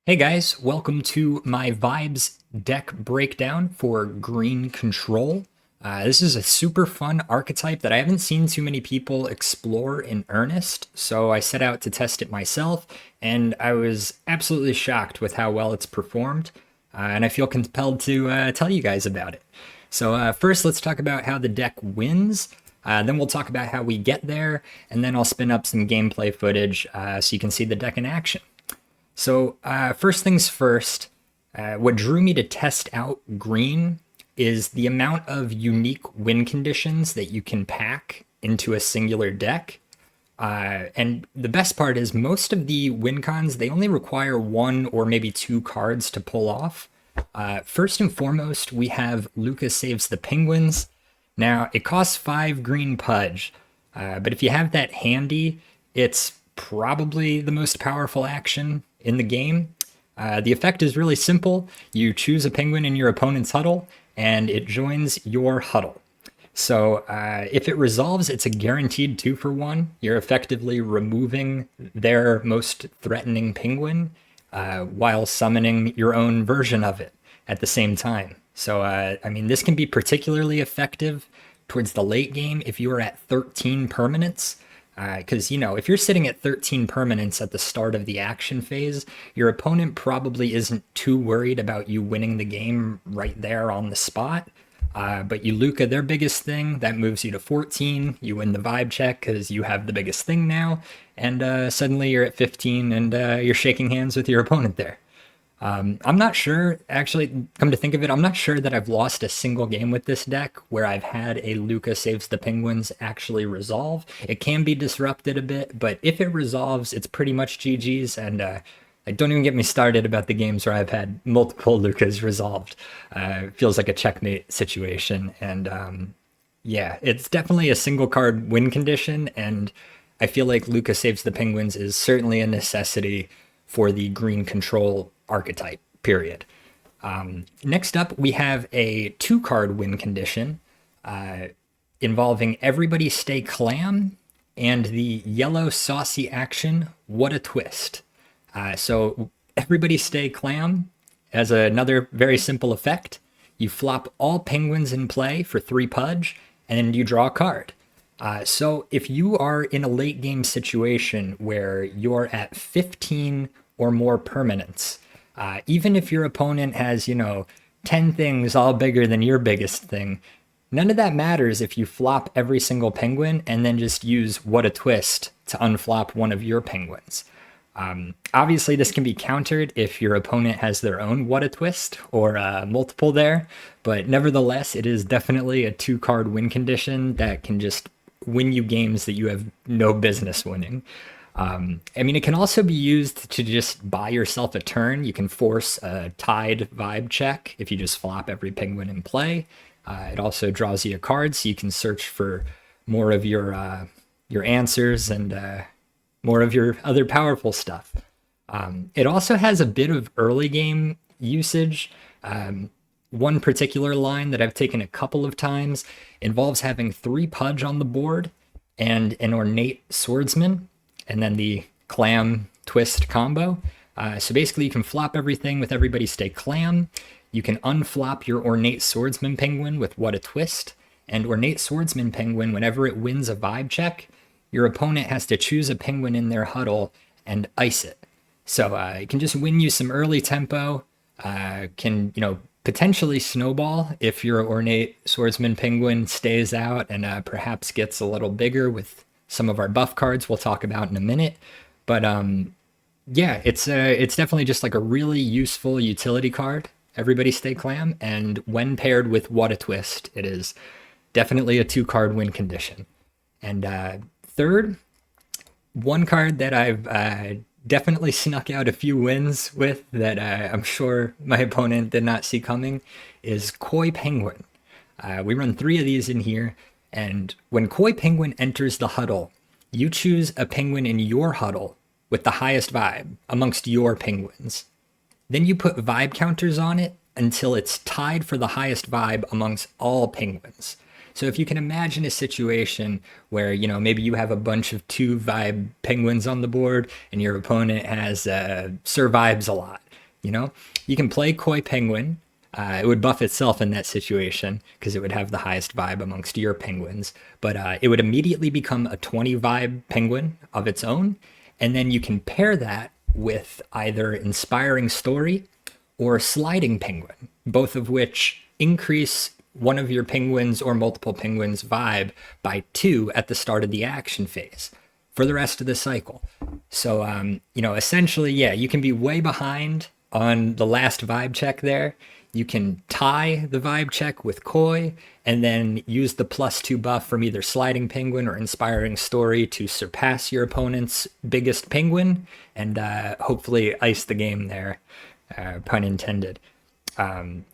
Hey guys, welcome to my Vibes deck breakdown for Green Control. This is a super fun archetype that I haven't seen too many people explore in earnest, so I set out to test it myself, and I was absolutely shocked with how well it's performed, and I feel compelled to tell you guys about it. So first, let's talk about how the deck wins. Then we'll talk about how we get there, and then I'll spin up some gameplay footage so you can see the deck in action. So first things first, what drew me to test out Green is the amount of unique win conditions that you can pack into a singular deck. And the best part is most of the win cons, they only require one or maybe two cards to pull off. First and foremost, we have LucaSavesthePenguins. Now, it costs 5 green pudge, but if you have that handy, it's probably the most powerful action in the game. The effect is really simple. You choose a penguin in your opponent's huddle, and it joins your huddle. So if it resolves, it's a guaranteed 2-for-1. You're effectively removing their most threatening penguin while summoning your own version of it at the same time. So, I mean, this can be particularly effective towards the late game if you are at 13 permanents. Because, if you're sitting at 13 permanents at the start of the action phase, your opponent probably isn't too worried about you winning the game right there on the spot. But you Luca their biggest thing, that moves you to 14. You win the vibe check because you have the biggest thing now. And suddenly you're at 15 and you're shaking hands with your opponent there. I'm not sure, actually, come to think of it, I'm not sure that I've lost a single game with this deck where I've had a LucaSavesthePenguins actually resolve. It can be disrupted a bit, but if it resolves, it's pretty much GG's, and don't even get me started about the games where I've had multiple Lucas resolved. It feels like a checkmate situation, and yeah, it's definitely a single card win condition, and I feel like LucaSavesthePenguins is certainly a necessity for the green control archetype, period. Next up, we have a 2-card win condition involving EverybodyStayClam and the yellow saucy action, WhataTwist. So EverybodyStayClam has another very simple effect. You flop all penguins in play for 3 pudge, and you draw a card. So if you are in a late game situation where you're at 15 or more permanents, even if your opponent has, 10 things all bigger than your biggest thing, none of that matters if you flop every single penguin and then just use WhataTwist to unflop one of your penguins. Obviously, this can be countered if your opponent has their own WhataTwist or multiple there, but nevertheless, it is definitely a 2-card win condition that can just win you games that you have no business winning. I mean, it can also be used to just buy yourself a turn. You can force a tied vibe check if you just flop every penguin in play. It also draws you a card, so you can search for more of your answers and more of your other powerful stuff. It also has a bit of early game usage. One particular line that I've taken a couple of times involves having 3 pudge on the board and an ornate swordsman, and then the clam twist combo. So basically you can flop everything with EverybodyStayClam. You can unflop your OrnateSwordsmanPenguin with WhataTwist. And OrnateSwordsmanPenguin, whenever it wins a vibe check, your opponent has to choose a penguin in their huddle and ice it. So it can just win you some early tempo, can, potentially snowball if your OrnateSwordsmanPenguin stays out and perhaps gets a little bigger with some of our buff cards we'll talk about in a minute. But yeah, it's definitely just like a really useful utility card, EverybodyStayClam, and when paired with WhataTwist, it is definitely a 2-card win condition. And third, one card that I've definitely snuck out a few wins with that I'm sure my opponent did not see coming is KoiPenguin. We run 3 of these in here. And when KoiPenguin enters the huddle, you choose a penguin in your huddle with the highest vibe amongst your penguins. Then you put vibe counters on it until it's tied for the highest vibe amongst all penguins. So if you can imagine a situation where, maybe you have a bunch of 2 vibe penguins on the board and your opponent has survives a lot, you can play KoiPenguin. It would buff itself in that situation because it would have the highest vibe amongst your penguins, but it would immediately become a 20 vibe penguin of its own. And then you can pair that with either InspiringStory or SlidingPenguin, both of which increase one of your penguins or multiple penguins vibe by 2 at the start of the action phase for the rest of the cycle. So, essentially, yeah, you can be way behind on the last vibe check there. You can tie the vibe check with Koi and then use the +2 buff from either SlidingPenguin or InspiringStory to surpass your opponent's biggest penguin and hopefully ice the game there, pun intended.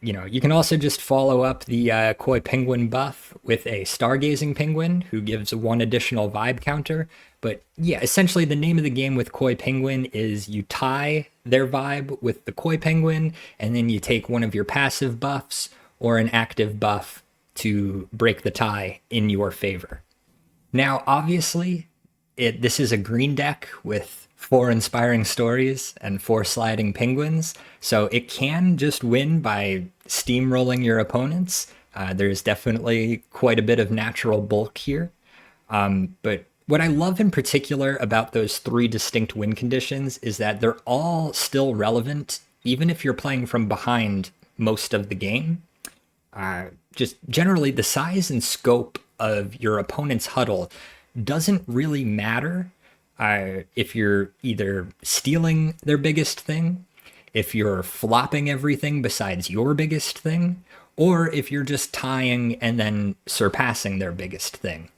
You can also just follow up the KoiPenguin buff with a StargazingPenguin who gives 1 additional vibe counter. But yeah, essentially the name of the game with KoiPenguin is you tie their vibe with the KoiPenguin, and then you take one of your passive buffs or an active buff to break the tie in your favor. Now, obviously, this is a green deck with 4 inspiring stories and 4 sliding penguins, so it can just win by steamrolling your opponents. There's definitely quite a bit of natural bulk here. But what I love in particular about those 3 distinct win conditions is that they're all still relevant, even if you're playing from behind most of the game. Just generally, the size and scope of your opponent's huddle doesn't really matter if you're either stealing their biggest thing, if you're flopping everything besides your biggest thing, or if you're just tying and then surpassing their biggest thing.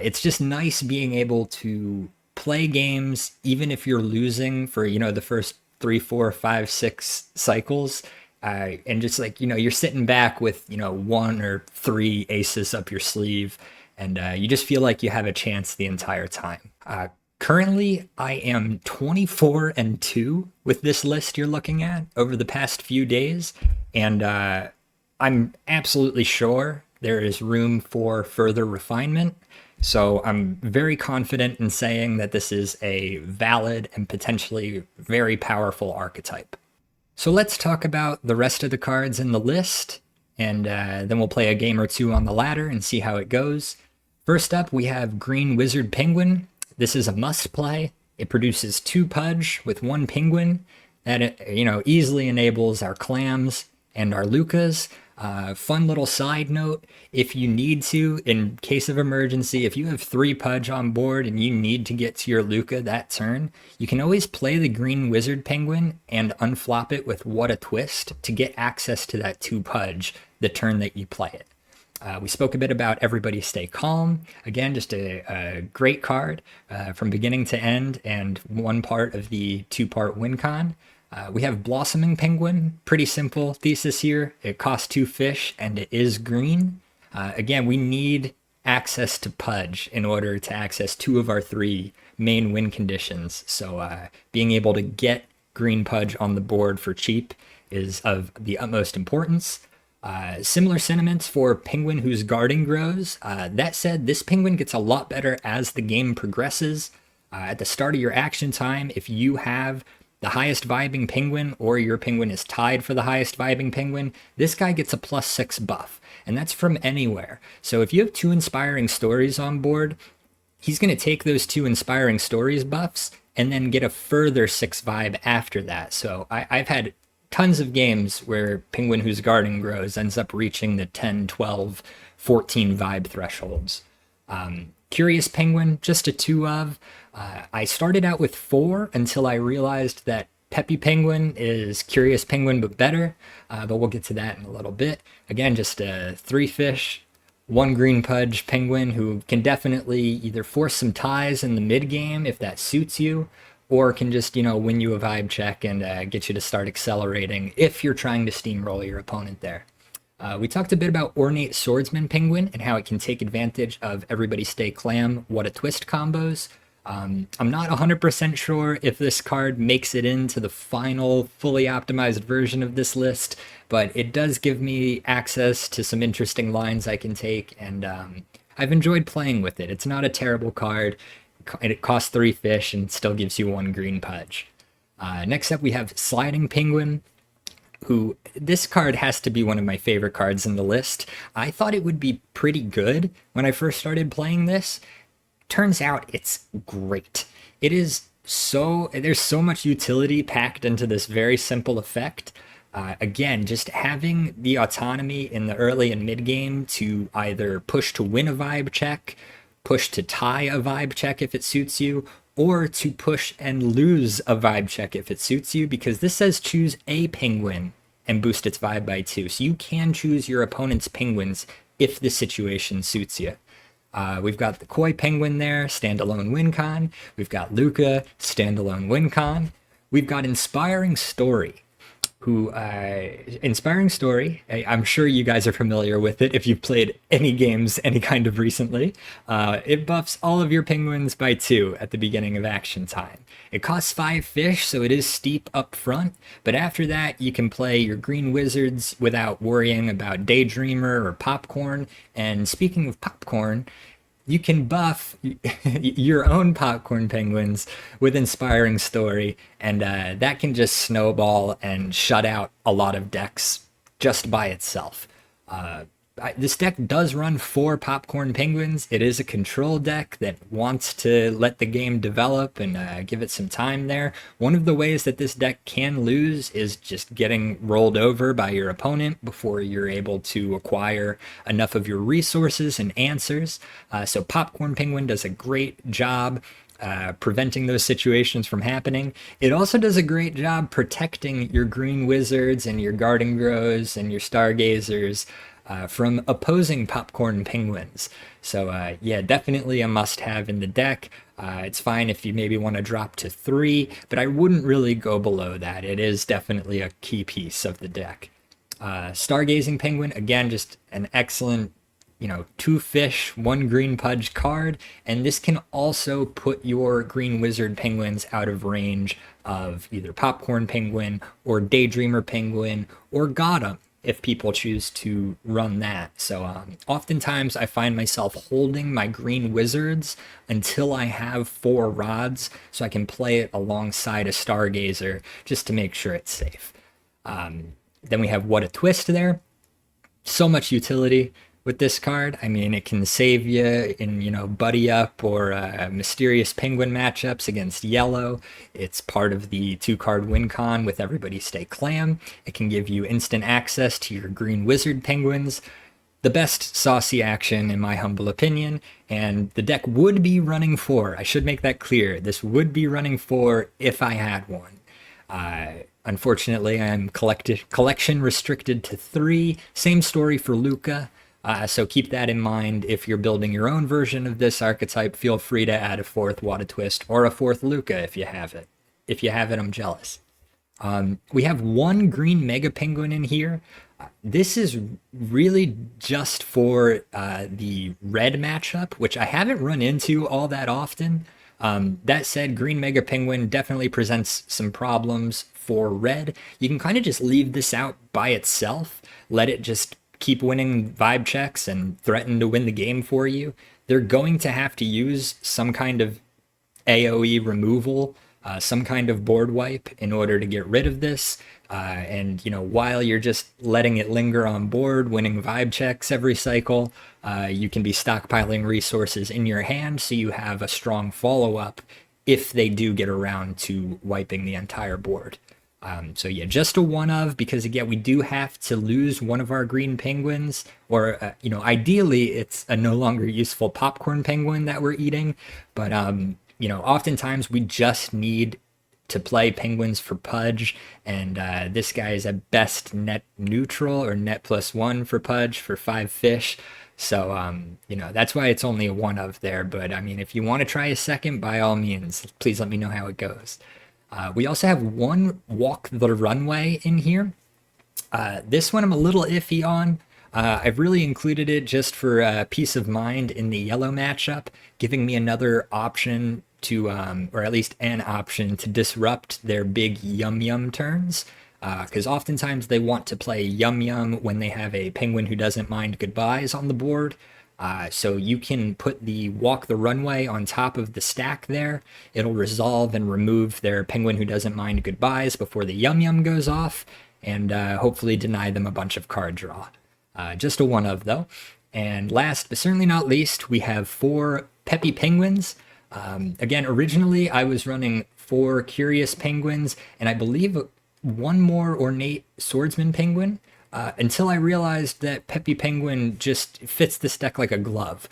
It's just nice being able to play games, even if you're losing for, the first 3, 4, 5, 6 cycles. And just you're sitting back with, 1 or 3 aces up your sleeve, and you just feel like you have a chance the entire time. Currently, I am 24-2 with this list you're looking at over the past few days, and I'm absolutely sure there is room for further refinement. So I'm very confident in saying that this is a valid and potentially very powerful archetype. So let's talk about the rest of the cards in the list, and then we'll play a game or 2 on the ladder and see how it goes. First up, we have GreenWizardPenguin. This is a must-play. It produces 2 pudge with 1 penguin. That, easily enables our clams and our Lucas. Fun little side note, if you need to, in case of emergency, if you have 3 pudge on board and you need to get to your Luca that turn, you can always play the GreenWizardPenguin and unflop it with WhataTwist to get access to that 2 pudge the turn that you play it. We spoke a bit about EverybodyStayClam. Again, just a great card from beginning to end and one part of the 2-part win con. We have BlossomingPenguin. Pretty simple thesis here. It costs 2 fish and it is green. Again, we need access to pudge in order to access 2 of our 3 main win conditions. So being able to get green pudge on the board for cheap is of the utmost importance. Similar sentiments for PenguinWhoseGardenGrows. That said, this penguin gets a lot better as the game progresses. At the start of your action time, if you have the highest vibing penguin or your penguin is tied for the highest vibing penguin, this guy gets a +6 buff, and that's from anywhere. So if you have 2 inspiring stories on board, he's going to take those 2 inspiring stories buffs and then get a further 6 vibe after that. So I've had tons of games where PenguinWhoseGardenGrows ends up reaching the 10, 12, 14 vibe thresholds. CuriousPenguin, just a 2 of. I started out with 4 until I realized that PeppyPenguin is CuriousPenguin but better, but we'll get to that in a little bit. Again, just a 3 fish, 1 green pudge penguin who can definitely either force some ties in the mid game if that suits you, or can just, win you a vibe check and get you to start accelerating if you're trying to steamroll your opponent there. We talked a bit about OrnateSwordsmanPenguin and how it can take advantage of EverybodyStayClam WhataTwist combos. I'm not 100% sure if this card makes it into the final fully optimized version of this list, but it does give me access to some interesting lines I can take, and I've enjoyed playing with it. It's not a terrible card, and it costs 3 fish and still gives you 1 green pudge. Next up, we have SlidingPenguin, who this card has to be one of my favorite cards in the list. I thought it would be pretty good when I first started playing this. Turns out it's great. It is there's so much utility packed into this very simple effect. Again, just having the autonomy in the early and mid game to either push to win a vibe check, push to tie a vibe check if it suits you, or to push and lose a vibe check if it suits you, because this says choose a penguin and boost its vibe by 2. So you can choose your opponent's penguins if the situation suits you. We've got the KoiPenguin there, standalone win con. We've got Luca, standalone win con. We've got InspiringStory, who, InspiringStory, I'm sure you guys are familiar with it if you've played any games any kind of recently. It buffs all of your penguins by 2 at the beginning of action time. It costs 5 fish, so it is steep up front, but after that you can play your green wizards without worrying about Daydreamer or Popcorn. And speaking of Popcorn, you can buff your own PopcornPenguins with InspiringStory, and that can just snowball and shut out a lot of decks just by itself. This deck does run 4 PopcornPenguins. It is a control deck that wants to let the game develop and give it some time there. One of the ways that this deck can lose is just getting rolled over by your opponent before you're able to acquire enough of your resources and answers. So PopcornPenguin does a great job preventing those situations from happening. It also does a great job protecting your green wizards and your garden grows and your stargazers from opposing PopcornPenguins. So yeah, definitely a must-have in the deck. It's fine if you maybe want to drop to 3, but I wouldn't really go below that. It is definitely a key piece of the deck. StargazingPenguin, again, just an excellent, 2 fish, 1 green pudge card, and this can also put your green wizard penguins out of range of either PopcornPenguin or Daydreamer Penguin or Gotham, if people choose to run that. So oftentimes I find myself holding my green wizards until I have 4 rods so I can play it alongside a stargazer just to make sure it's safe. Then we have WhataTwist there. So much utility with this card. I mean, it can save you in, Buddy Up or Mysterious Penguin matchups against yellow. It's part of the 2-card win con with EverybodyStayClam. It can give you instant access to your green wizard penguins. The best saucy action, in my humble opinion, and the deck would be running 4. I should make that clear. This would be running 4 if I had one. Unfortunately, I'm collection restricted to 3. Same story for Luca. So keep that in mind. If you're building your own version of this archetype, feel free to add a 4th WhataTwist or a 4th Luca if you have it. If you have it, I'm jealous. We have 1 GreenMegaPenguin in here. This is really just for the red matchup, which I haven't run into all that often. That said, GreenMegaPenguin definitely presents some problems for red. You can kind of just leave this out by itself, let it just keep winning vibe checks and threaten to win the game for you. They're going to have to use some kind of AoE removal, some kind of board wipe in order to get rid of this. And while you're just letting it linger on board, winning vibe checks every cycle, you can be stockpiling resources in your hand so you have a strong follow-up if they do get around to wiping the entire board. So yeah, just a 1 of, because again, we do have to lose one of our green penguins, or, ideally it's a no longer useful PopcornPenguin that we're eating, but, oftentimes we just need to play penguins for pudge, and this guy is at best net neutral or net +1 for pudge for 5 fish. So, that's why it's only a 1 of there, but I mean, if you want to try a second, by all means, please let me know how it goes. We also have 1 WalktheRunway in here. This one I'm a little iffy on. I've really included it just for peace of mind in the yellow matchup, giving me another option to, or at least an option to disrupt their big Yum Yum turns. Because oftentimes they want to play Yum Yum when they have a Penguin Who Doesn't Mind Goodbyes on the board. So you can put the Walk the Runway on top of the stack there. It'll resolve and remove their Penguin Who Doesn't Mind Goodbyes before the Yum Yum goes off, and hopefully deny them a bunch of card draw. Just a one of, though. And last, but certainly not least, we have 4 PeppyPenguins. Again, originally I was running 4 CuriousPenguins, and I believe 1 more OrnateSwordsmanPenguin, until I realized that PeppyPenguin just fits this deck like a glove.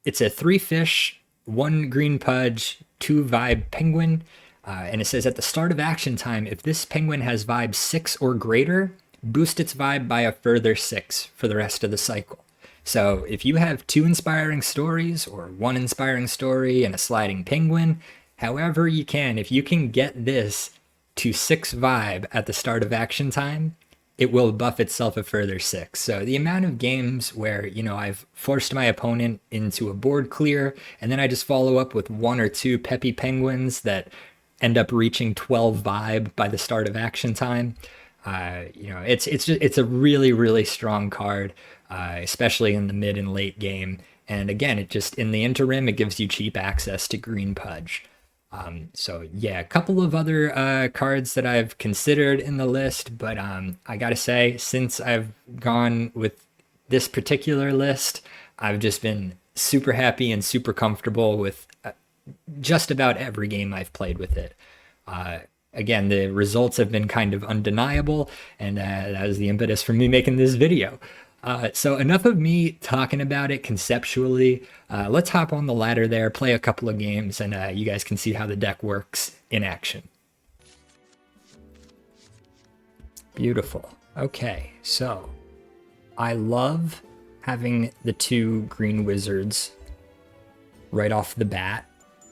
It's a 3 fish, 1 green pudge, 2 vibe penguin, and it says at the start of action time, if this penguin has vibe 6 or greater, boost its vibe by a further 6 for the rest of the cycle. So if you have 2 inspiring stories or 1 inspiring story and a sliding penguin, however you can, if you can get this to 6 vibe at the start of action time, it will buff itself a further 6. So the amount of games where, you know, I've forced my opponent into a board clear, and then I just follow up with 1 or 2 PeppyPenguins that end up reaching 12 vibe by the start of action time. You know, it's a really, really strong card, especially in the mid and late game. And again, it just, in the interim, it gives you cheap access to green pudge. So yeah, a couple of other cards that I've considered in the list, but I gotta say, since I've gone with this particular list, I've just been super happy and super comfortable with just about every game I've played with it. Again, the results have been kind of undeniable, and that was the impetus for me making this video. So enough of me talking about it conceptually. Let's hop on the ladder there, play a couple of games, and you guys can see how the deck works in action. Beautiful. Okay, so I love having the 2 green wizards right off the bat,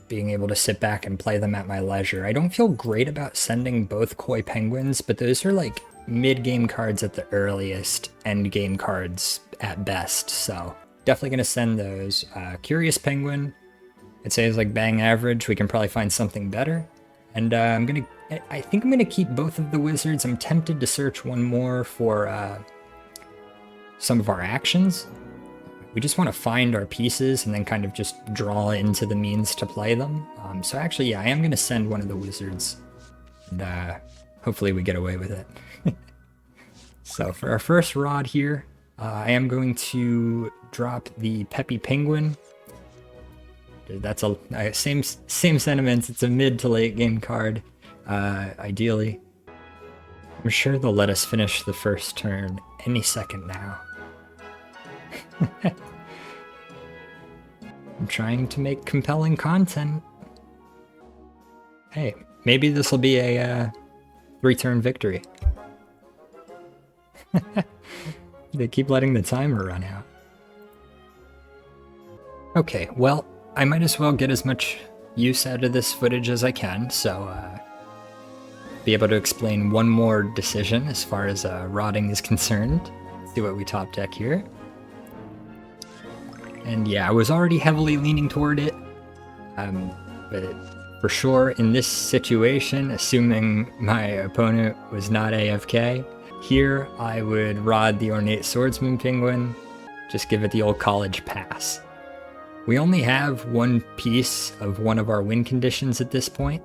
being able to sit back and play them at my leisure. I don't feel great about sending both KoiPenguins, but those are like mid-game cards at the earliest, end-game cards at best, so definitely going to send those. CuriousPenguin, I'd say is like bang average. We can probably find something better. And I think I'm going to keep both of the wizards. I'm tempted to search one more for some of our actions. We just want to find our pieces and then kind of just draw into the means to play them. So actually, yeah, I am going to send one of the wizards, and hopefully we get away with it. So for our first rod here, I am going to drop the PeppyPenguin. That's a same sentiments. It's a mid to late game card, ideally. I'm sure they'll let us finish the first turn any second now. I'm trying to make compelling content. Hey, maybe this will be a 3-turn victory. They keep letting the timer run out. Okay, well, I might as well get as much use out of this footage as I can, so be able to explain one more decision as far as rotting is concerned. Let's see what we top deck here. And yeah, I was already heavily leaning toward it, but for sure in this situation, assuming my opponent was not AFK, here I would rod the OrnateSwordsmanPenguin, just give it the old college pass. We only have one piece of one of our win conditions at this point,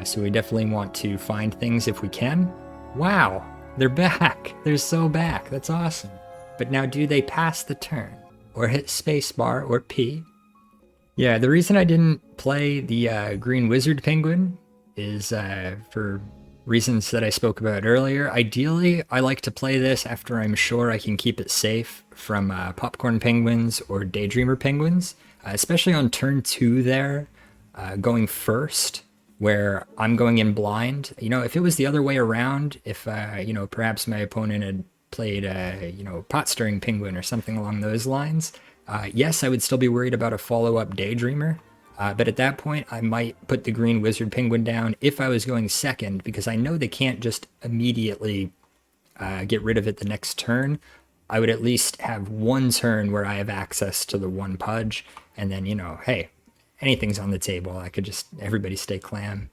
so we definitely want to find things if we can. Wow, they're back. They're so back. That's awesome. But now do they pass the turn? Or hit spacebar or P? Yeah, the reason I didn't play the GreenWizardPenguin is for reasons that I spoke about earlier. Ideally, I like to play this after I'm sure I can keep it safe from PopcornPenguins or DaydreamerPenguins, especially on turn 2 there, going first, where I'm going in blind. You know, if it was the other way around, if, you know, perhaps my opponent had played you know, pot stirring penguin or something along those lines, yes, I would still be worried about a follow-up Daydreamer, but at that point I might put the green wizard penguin down if I was going second, because I know they can't just immediately get rid of it the next turn. I would at least have one turn where I have access to the 1 pudge, and then, you know, hey, anything's on the table. I could just everybody stay clam,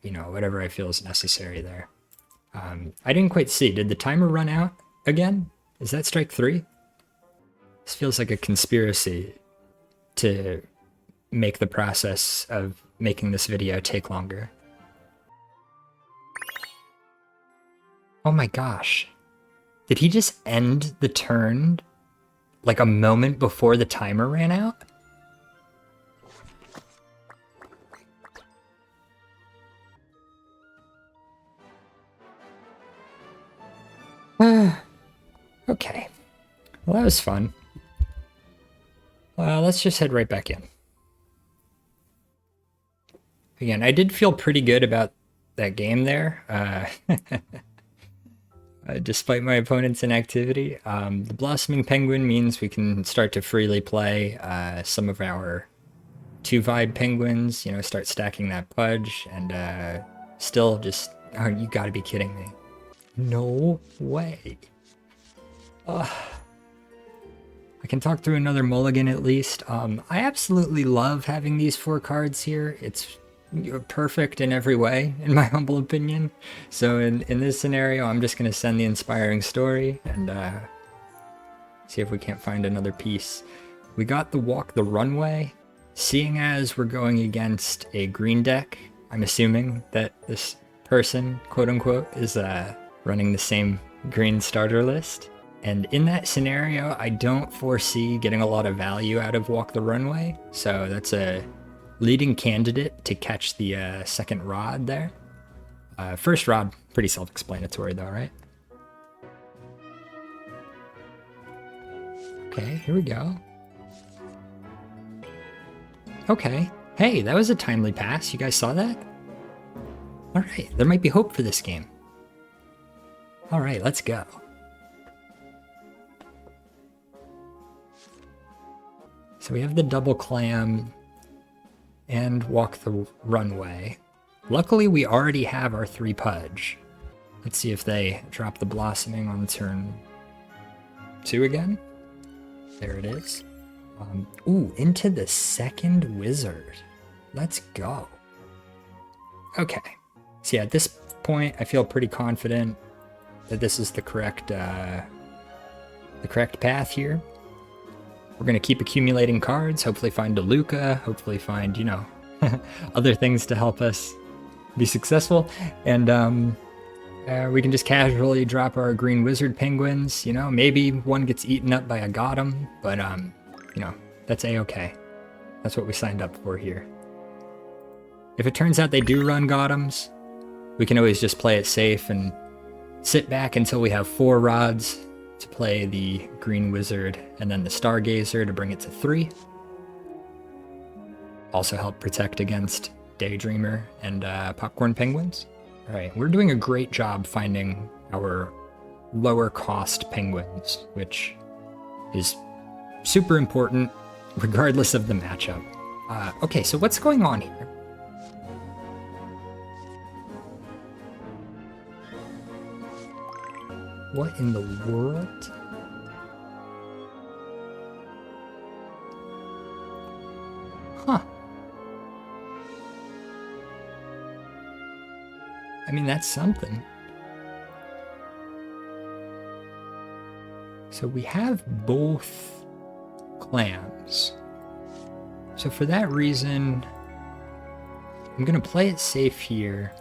you know, whatever I feel is necessary there. I didn't quite see. Did the timer run out again? Is that strike 3? This feels like a conspiracy to make the process of making this video take longer. Oh my gosh. Did he just end the turn like a moment before the timer ran out? Okay. Well, that was fun. Well, let's just head right back in. Again, I did feel pretty good about that game there, despite my opponent's inactivity. The Blossoming Penguin means we can start to freely play some of our 2-vibe penguins, you know, start stacking that pudge, and still just, oh, you gotta be kidding me. No way. I can talk through another mulligan at least. I absolutely love having these 4 cards here. It's perfect in every way, in my humble opinion. So in this scenario, I'm just going to send the Inspiring Story and see if we can't find another piece. We got the WalktheRunway. Seeing as we're going against a green deck, I'm assuming that this person, quote unquote, is running the same green starter list. And in that scenario, I don't foresee getting a lot of value out of WalktheRunway. So that's a leading candidate to catch the second rod there. First rod, pretty self-explanatory though, right? Okay, here we go. Okay. Hey, that was a timely pass. You guys saw that? All right, there might be hope for this game. All right, let's go. So we have the double clam and WalktheRunway. Luckily, we already have our 3 pudge. Let's see if they drop the blossoming on turn 2 again. There it is. Ooh, into the second wizard. Let's go. Okay. So yeah, at this point, I feel pretty confident that this is the correct path here. We're going to keep accumulating cards, hopefully find a Luca, hopefully find, you know, other things to help us be successful. And we can just casually drop our GreenWizardPenguins, you know, maybe one gets eaten up by a Gotham, but, you know, that's a-okay. That's what we signed up for here. If it turns out they do run Gothams, we can always just play it safe and sit back until we have 4 rods to play the Green Wizard and then the Stargazer to bring it to 3. Also help protect against Daydreamer and PopcornPenguins. All right, we're doing a great job finding our lower cost penguins, which is super important regardless of the matchup. Okay, so what's going on here? What in the world? Huh. I mean, that's something. So we have both clams. So for that reason, I'm gonna play it safe here,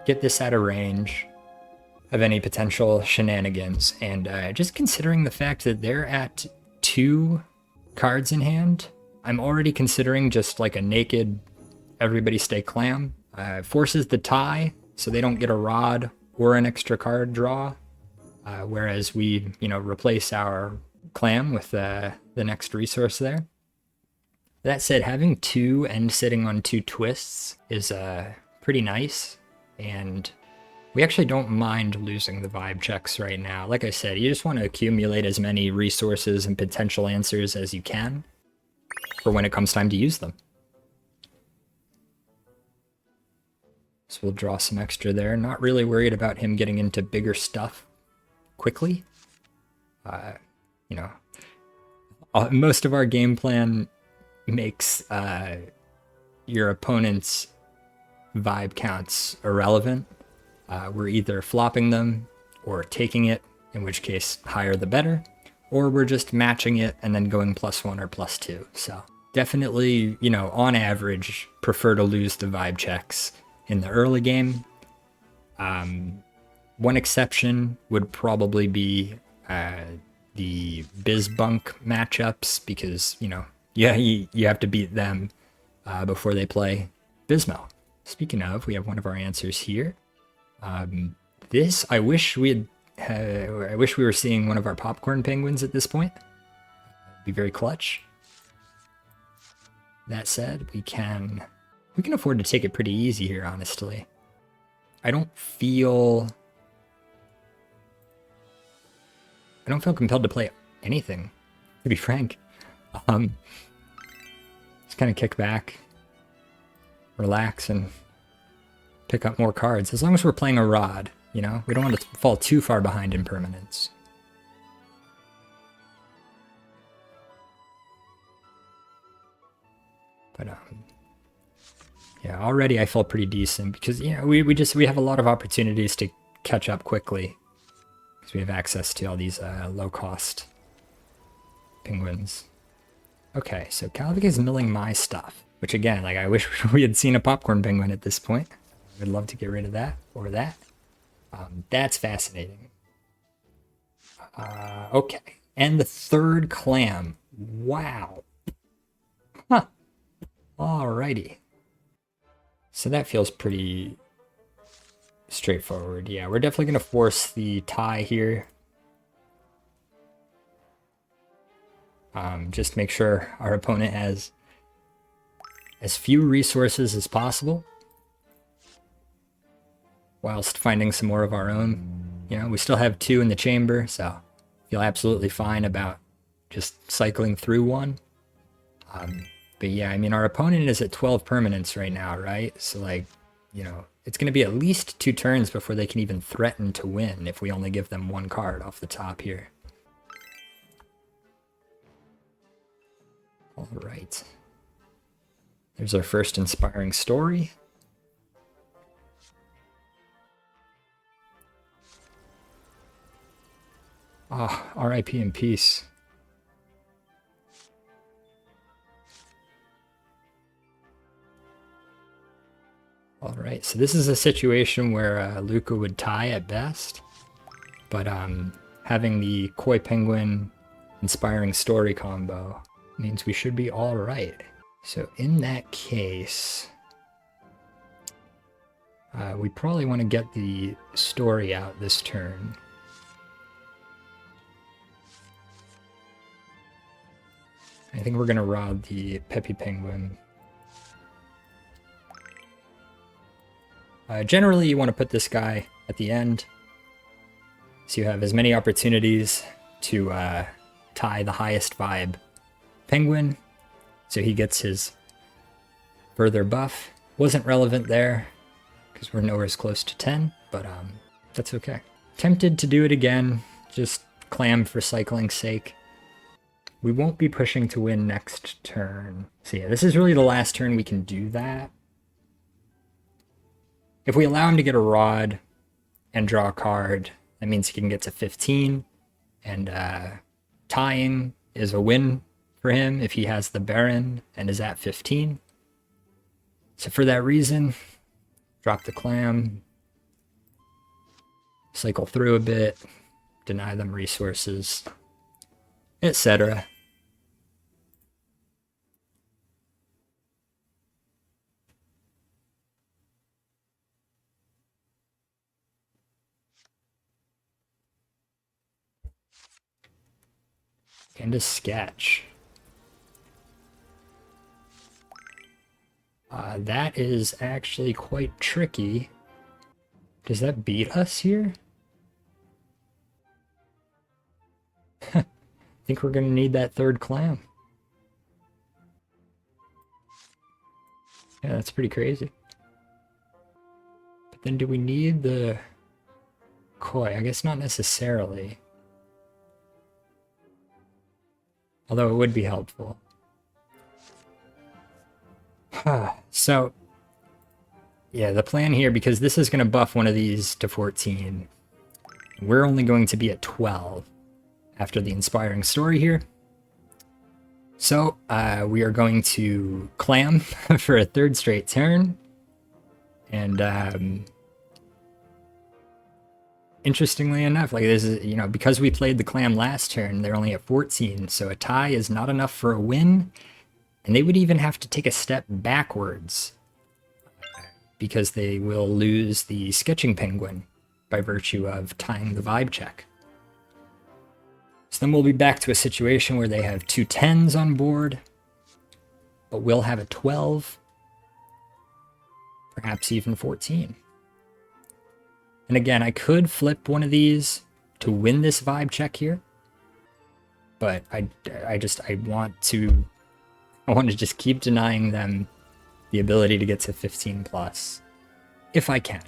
get this out of range of any potential shenanigans, and just considering the fact that they're at 2 cards in hand, I'm already considering just like a naked EverybodyStayClam. Forces the tie, so they don't get a rod or an extra card draw, whereas we, you know, replace our clam with the next resource there. That said, having 2 and sitting on 2 twists is pretty nice, and we actually don't mind losing the vibe checks right now. Like I said, you just want to accumulate as many resources and potential answers as you can for when it comes time to use them. So we'll draw some extra there. Not really worried about him getting into bigger stuff quickly. You know, most of our game plan makes your opponent's vibe counts irrelevant. We're either flopping them or taking it, in which case higher the better, or we're just matching it and then going +1 or +2. So definitely, you know, on average, prefer to lose the vibe checks in the early game. One exception would probably be the BizBunk matchups, because, you know, yeah, you have to beat them before they play Bismo. Speaking of, we have one of our answers here. This, I wish we were seeing one of our PopcornPenguins at this point. It'd be very clutch. That said, we can afford to take it pretty easy here, honestly. I don't feel compelled to play anything, to be frank. Just kind of kick back, relax, and pick up more cards. As long as we're playing a rod, you know? We don't want to fall too far behind in permanence. But, yeah, already I feel pretty decent because, you know, we have a lot of opportunities to catch up quickly because we have access to all these low-cost penguins. Okay, so Calvic is milling my stuff, which again, like, I wish we had seen a PopcornPenguin at this point. I'd love to get rid of that or that. That's fascinating. Okay, and the third clam. Wow. Huh. Alrighty. So that feels pretty straightforward. Yeah, we're definitely going to force the tie here. Just make sure our opponent has as few resources as possible, whilst finding some more of our own. You know, we still have 2 in the chamber, so feel absolutely fine about just cycling through one. But yeah, I mean, our opponent is at 12 permanents right now, right? So, like, you know, it's going to be at least 2 turns before they can even threaten to win if we only give them 1 card off the top here. All right. There's our first inspiring story. Ah, oh, RIP in peace. All right, so this is a situation where Luca would tie at best, but having the KoiPenguin inspiring story combo means we should be all right. So in that case, we probably want to get the story out this turn. I think we're going to rob the PeppyPenguin. Generally, you want to put this guy at the end, so you have as many opportunities to tie the highest vibe penguin, so he gets his further buff. Wasn't relevant there, because we're nowhere as close to 10, but that's okay. Tempted to do it again, just clam for cycling's sake. We won't be pushing to win next turn. So yeah, this is really the last turn we can do that. If we allow him to get a rod and draw a card, that means he can get to 15, and tying is a win for him if he has the Baron and is at 15. So for that reason, drop the clam, cycle through a bit, deny them resources, etc. And a sketch. That is actually quite tricky. Does that beat us here? I think we're going to need that third clam. Yeah, that's pretty crazy. But then do we need the koi? I guess not necessarily. Although it would be helpful. So, yeah, the plan here, because this is going to buff one of these to 14, we're only going to be at 12 after the inspiring story here. So, we are going to clam for a third straight turn. And, interestingly enough, like this is, because we played the clam last turn, they're only at 14, so a tie is not enough for a win. And they would even have to take a step backwards because they will lose the sketching penguin by virtue of tying the vibe check. So then we'll be back to a situation where they have 2 10s on board, but we'll have a 12, perhaps even 14. And again, I could flip one of these to win this vibe check here, but I want to just keep denying them the ability to get to 15 plus, if I can,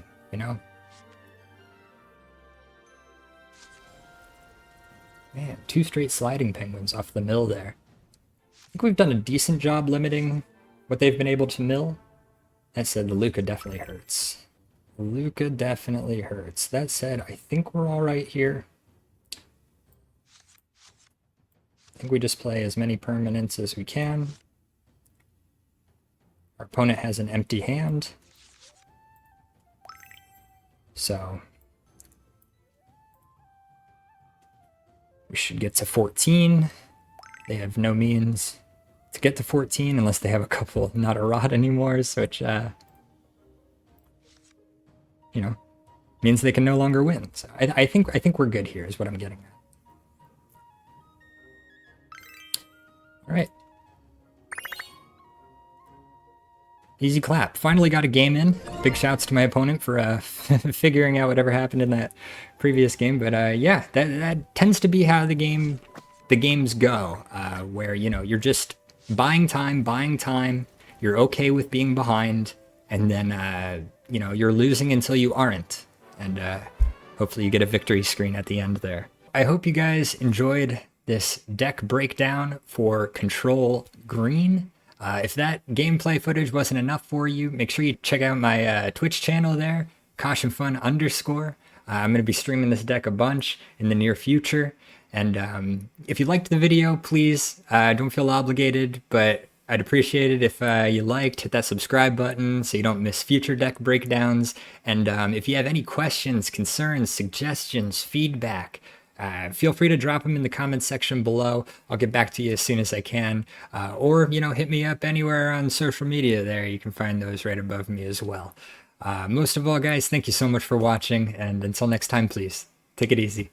Man, 2 straight sliding penguins off the mill there. I think we've done a decent job limiting what they've been able to mill. That said, the Luca definitely hurts. Luca definitely hurts. That said, I think we're all right here. I think we just play as many permanents as we can. Our opponent has an empty hand. So we should get to 14. They have no means to get to 14 unless they have a couple not a rod anymore, which means they can no longer win. So I think we're good here is what I'm getting at. All right. Easy clap. Finally got a game in. Big shouts to my opponent for figuring out whatever happened in that previous game. But yeah, that tends to be how the games go, where you're just buying time. You're okay with being behind, and then you're losing until you aren't, and hopefully you get a victory screen at the end there. I hope you guys enjoyed this deck breakdown for Control Green. If that gameplay footage wasn't enough for you, make sure you check out my Twitch channel there, CautionFun_. I'm going to be streaming this deck a bunch in the near future. And if you liked the video, please don't feel obligated, but I'd appreciate it if you liked, hit that subscribe button so you don't miss future deck breakdowns. And if you have any questions, concerns, suggestions, feedback, feel free to drop them in the comments section below. I'll get back to you as soon as I can. Or, hit me up anywhere on social media there. You can find those right above me as well. Most of all, guys, thank you so much for watching. And until next time, please, take it easy.